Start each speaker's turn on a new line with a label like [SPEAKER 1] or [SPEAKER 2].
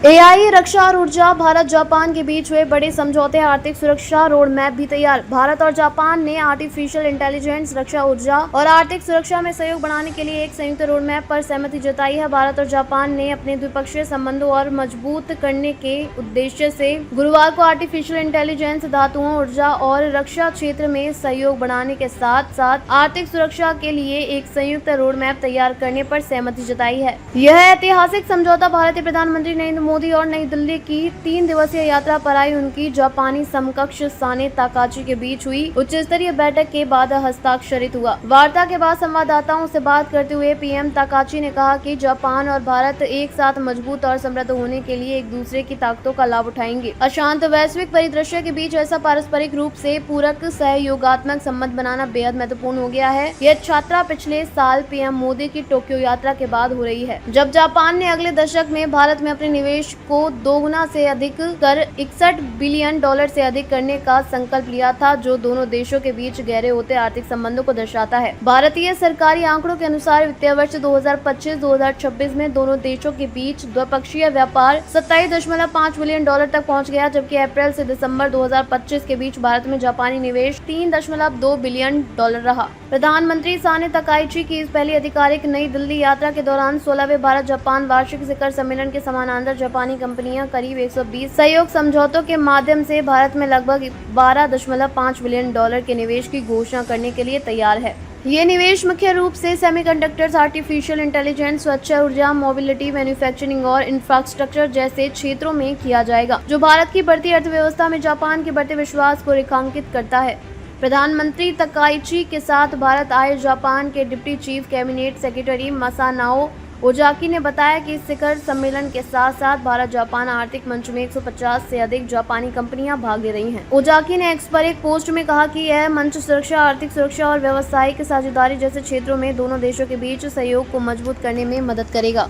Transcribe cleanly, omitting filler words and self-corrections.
[SPEAKER 1] AI, रक्षा और ऊर्जा। Bharat Japan के बीच हुए बड़े समझौते, आर्थिक सुरक्षा रोड मैप भी तैयार। भारत और जापान ने आर्टिफिशियल इंटेलिजेंस, रक्षा, ऊर्जा और आर्थिक सुरक्षा में सहयोग बढ़ाने के लिए एक संयुक्त रोड मैप पर सहमति जताई है। भारत और जापान ने अपने द्विपक्षीय संबंधों और मजबूत करने के उद्देश्य से गुरुवार को आर्टिफिशियल इंटेलिजेंस, धातुओं, ऊर्जा और रक्षा क्षेत्र में सहयोग बढ़ाने के साथ साथ आर्थिक सुरक्षा के लिए एक संयुक्त रोड मैप तैयार करने पर सहमति जताई है। यह ऐतिहासिक समझौता भारतीय प्रधानमंत्री नरेंद्र मोदी और नई दिल्ली की 3 दिवसीय यात्रा पर आई उनकी जापानी समकक्ष साने ताकाची के बीच हुई उच्च स्तरीय बैठक के बाद हस्ताक्षरित हुआ। वार्ता के बाद संवाददाताओं से बात करते हुए पीएम ताकाची ने कहा कि जापान और भारत एक साथ मजबूत और समृद्ध होने के लिए एक दूसरे की ताकतों का लाभ उठाएंगे। अशांत वैश्विक परिदृश्य के बीच ऐसा पारस्परिक रूप से पूरक सहयोगात्मक संबंध बनाना बेहद महत्वपूर्ण हो गया है। यह यात्रा पिछले साल पीएम मोदी की टोक्यो यात्रा के बाद हो रही है, जब जापान ने अगले दशक में भारत में अपने निवेश को दोगुना से अधिक कर $61 बिलियन से अधिक करने का संकल्प लिया था, जो दोनों देशों के बीच गहरे होते आर्थिक संबंधों को दर्शाता है। भारतीय सरकारी आंकड़ों के अनुसार वित्तीय वर्ष 2025-2026 में दोनों देशों के बीच द्विपक्षीय व्यापार $27.5 बिलियन तक पहुंच गया, जबकि अप्रैल से दिसंबर 2025 के बीच भारत में जापानी निवेश $3.2 बिलियन रहा। प्रधानमंत्री साने ताकाइची की इस पहली आधिकारिक नई दिल्ली यात्रा के दौरान 16वें भारत जापान वार्षिक शिखर सम्मेलन के समानांतर जापानी कंपनियां करीब 120 सहयोग समझौतों के माध्यम से भारत में लगभग $12.5 बिलियन के निवेश की घोषणा करने के लिए तैयार है। ये निवेश मुख्य रूप से सेमीकंडक्टर्स, आर्टिफिशियल इंटेलिजेंस, स्वच्छ ऊर्जा, मोबिलिटी, मैन्युफैक्चरिंग और इंफ्रास्ट्रक्चर जैसे क्षेत्रों में किया जाएगा, जो भारत की बढ़ती अर्थव्यवस्था में जापान के बढ़ते विश्वास को रेखांकित करता है। प्रधानमंत्री ताकाइची के साथ भारत आए जापान के डिप्टी चीफ कैबिनेट सेक्रेटरी मसानाओ ओजाकी ने बताया कि इस शिखर सम्मेलन के साथ साथ भारत जापान आर्थिक मंच में 150 से अधिक जापानी कंपनियां भाग ले रही हैं। ओजाकी ने एक्स पर एक पोस्ट में कहा कि यह मंच सुरक्षा, आर्थिक सुरक्षा और व्यावसायिक साझेदारी जैसे क्षेत्रों में दोनों देशों के बीच सहयोग को मजबूत करने में मदद करेगा।